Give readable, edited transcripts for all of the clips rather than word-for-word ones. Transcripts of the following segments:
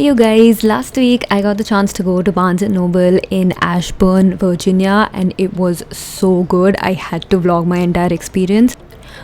Hey you guys, last week I got the chance to go to Barnes & Noble in Ashburn, Virginia, and it was so good. I had to vlog my entire experience.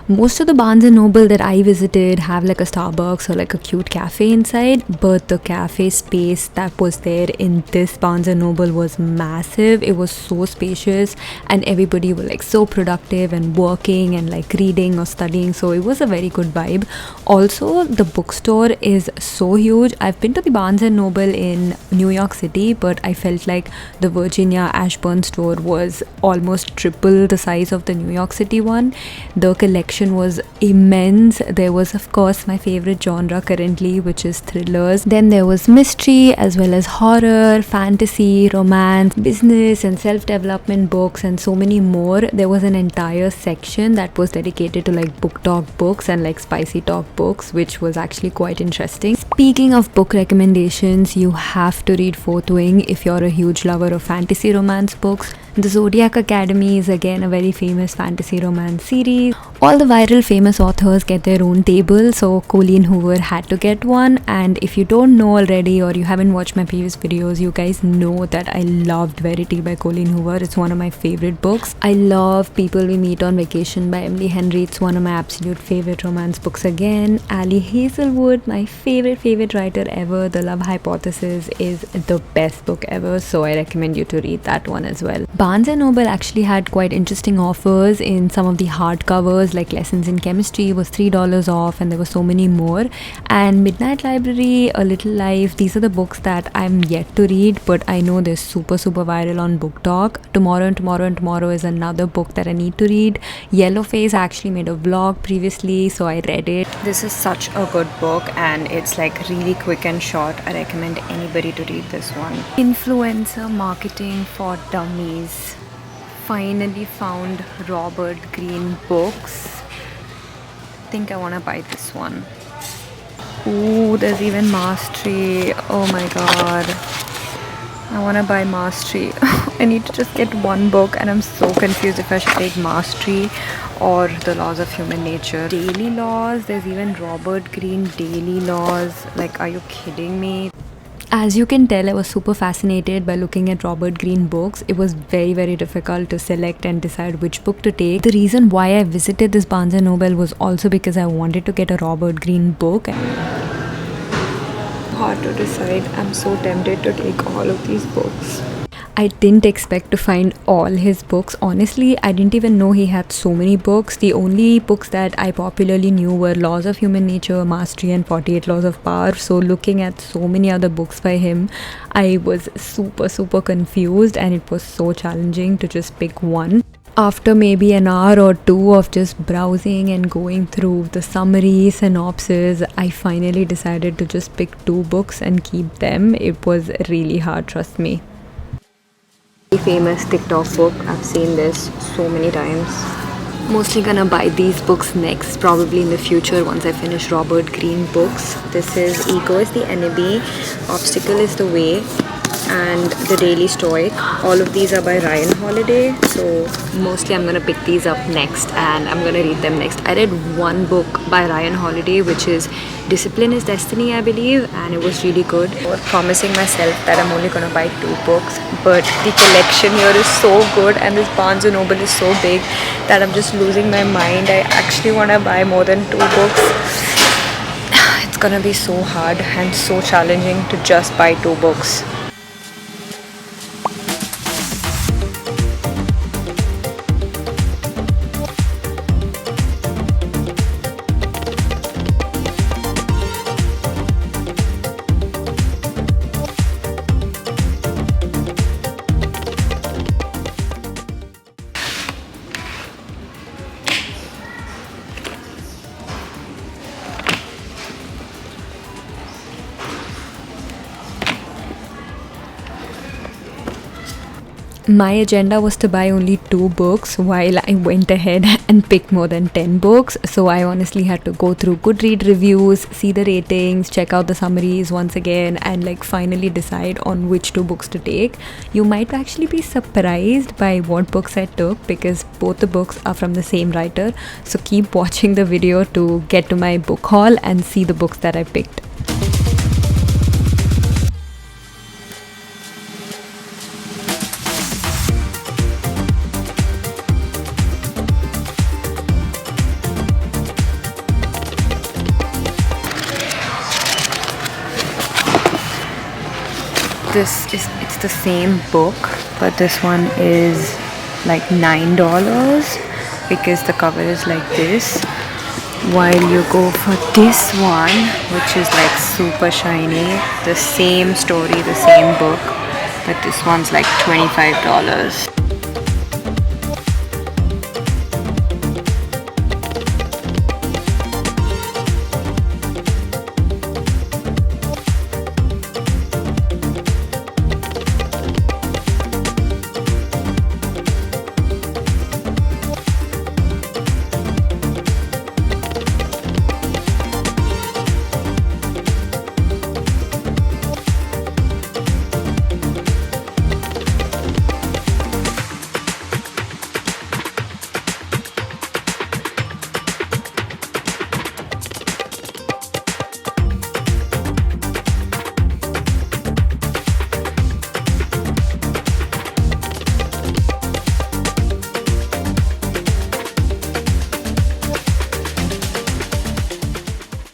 Most of the Barnes & Noble that I visited have like a Starbucks or like a cute cafe inside, but the cafe space that was there in this Barnes & Noble was massive. It was so spacious and everybody was like so productive and working and like reading or studying, so it was a very good vibe. Also, the bookstore is so huge. I've been to the Barnes & Noble in New York City, but I felt like the Virginia Ashburn store was almost triple the size of the New York City one. The collection was immense. There was of course my favorite genre currently, which is thrillers. Then there was mystery as well as horror, fantasy, romance, business and self-development books, and so many more. There was an entire section that was dedicated to like book talk books and like spicy talk books, which was actually quite interesting. Speaking of book recommendations, you have to read Fourth Wing if you're a huge lover of fantasy romance books. The Zodiac Academy is again a very famous fantasy romance series. All the viral famous authors get their own table, so Colleen Hoover had to get one. And if you don't know already or you haven't watched my previous videos, you guys know that I loved Verity by Colleen Hoover. It's one of my favorite books. I love People We Meet on Vacation by Emily Henry. It's one of my absolute favorite romance books again. Ali Hazelwood, my favorite writer ever. The Love Hypothesis is the best book ever, so I recommend you to read that one as well. Barnes & Noble actually had quite interesting offers in some of the hardcovers, like Lessons in Chemistry was $3 off, and there were so many more. And Midnight Library, A Little Life, these are the books that I'm yet to read, but I know they're super viral on Book Talk. Tomorrow and Tomorrow is another book that I need to read. Yellowface, I actually made a vlog previously, so I read it. This is such a good book and it's like really quick and short. I recommend anybody to read this one. Influencer Marketing for Dummies. Finally found Robert Greene books. I think I want to buy this one. Ooh, there's even Mastery. Oh my god, I want to buy Mastery. I need to just get one book and I'm so confused if I should take Mastery or The Laws of Human Nature. Daily Laws, there's even Robert Greene Daily Laws. Like, are you kidding me? As you can tell, I was super fascinated by looking at Robert Greene books. It was very difficult to select and decide which book to take. The reason why I visited this Barnes & Noble was also because I wanted to get a Robert Greene book. Hard to decide. I'm so tempted to take all of these books. I didn't expect to find all his books. Honestly, I didn't even know he had so many books. The only books that I popularly knew were Laws of Human Nature, Mastery and 48 Laws of Power. So looking at so many other books by him, I was super confused and it was so challenging to just pick one. After maybe an hour or two of just browsing and going through the summary, synopsis, I finally decided to just pick 2 books and keep them. It was really hard, trust me. Famous TikTok book. I've seen this so many times. Mostly gonna buy these books next, probably in the future once I finish Robert Greene books. This is Ego is the Enemy, Obstacle is the Way, and The Daily Stoic. All of these are by Ryan Holiday, so mostly I'm gonna pick these up next and I'm gonna read them next. I read one book by Ryan Holiday, which is Discipline is Destiny, I believe, and it was really good. I was promising myself that I'm only gonna buy 2 books, but the collection here is so good and this Barnes & Noble is so big that I'm just losing my mind. I actually wanna buy more than 2 books. It's gonna be so hard and so challenging to just buy 2 books. My agenda was to buy only 2 books while I went ahead and picked more than 10 books. So I honestly had to go through Goodreads reviews, see the ratings, check out the summaries once again, and like finally decide on which 2 books to take. You might actually be surprised by what books I took because both the books are from the same writer. So keep watching the video to get to my book haul and see the books that I picked. it's the same book, but this one is like $9 because the cover is like this, while you go for this one, which is like super shiny, the same story, the same book, but this one's like $25.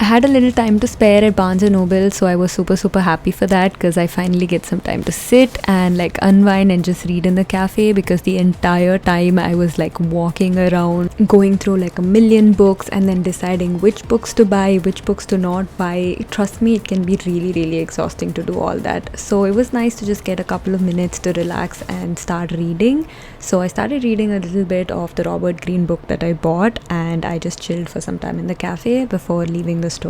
I had a little time to spare at Barnes & Noble, so I was super happy for that because I finally get some time to sit and like unwind and just read in the cafe, because the entire time I was like walking around going through like a million books and then deciding which books to buy, which books to not buy. Trust me, it can be really exhausting to do all that. So it was nice to just get a couple of minutes to relax and start reading. So I started reading a little bit of the Robert Greene book that I bought, and I just chilled for some time in the cafe before leaving the store.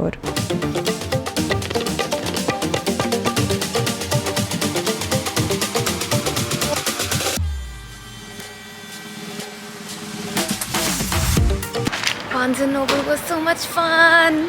Barnes & Noble was so much fun!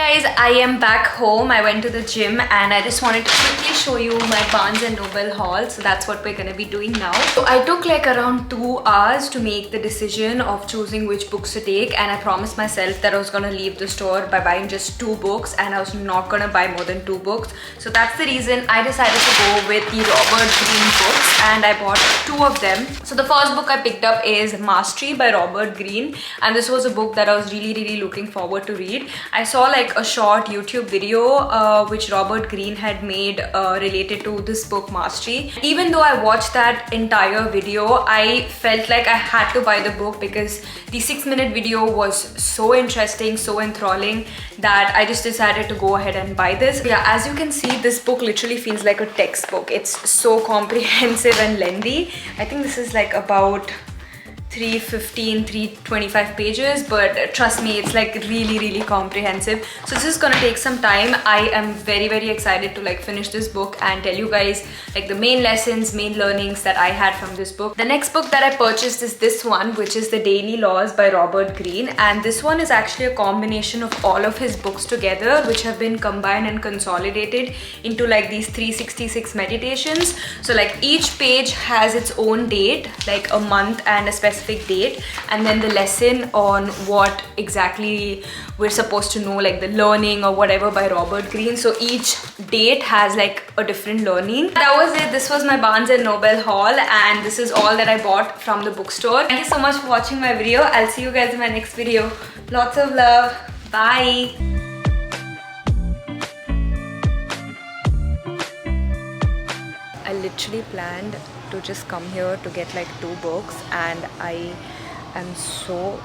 Guys, I am back home. I went to the gym and I just wanted to quickly show you my Barnes & Noble haul. So that's what we're gonna be doing now. So I took like around 2 hours to make the decision of choosing which books to take, and I promised myself that I was gonna leave the store by buying just 2 books, and I was not gonna buy more than 2 books. So that's the reason I decided to go with the Robert Greene books, and I bought 2 of them. So the first book I picked up is Mastery by Robert Greene, and this was a book that I was really looking forward to read. I saw like a short YouTube video which Robert Greene had made related to this book Mastery. Even though I watched that entire video, I felt like I had to buy the book because the 6-minute video was so interesting, so enthralling, that I just decided to go ahead and buy this. Yeah, as you can see, this book literally feels like a textbook. It's so comprehensive and lengthy. I think this is like about 325 pages, but trust me, it's like really comprehensive. So this is gonna take some time. I am very excited to like finish this book and tell you guys like the main lessons, main learnings that I had from this book. The next book that I purchased is this one, which is The Daily Laws by Robert Greene, and this one is actually a combination of all of his books together, which have been combined and consolidated into like these 366 meditations. So like each page has its own date, like a month and a specific date, and then the lesson on what exactly we're supposed to know, like the learning or whatever by Robert Greene. So each date has like a different learning. That was it. This was my Barnes & Noble haul, and this is all that I bought from the bookstore. Thank you so much for watching my video. I'll see you guys in my next video. Lots of love. Bye. I literally planned to just come here to get like 2 books, and I am so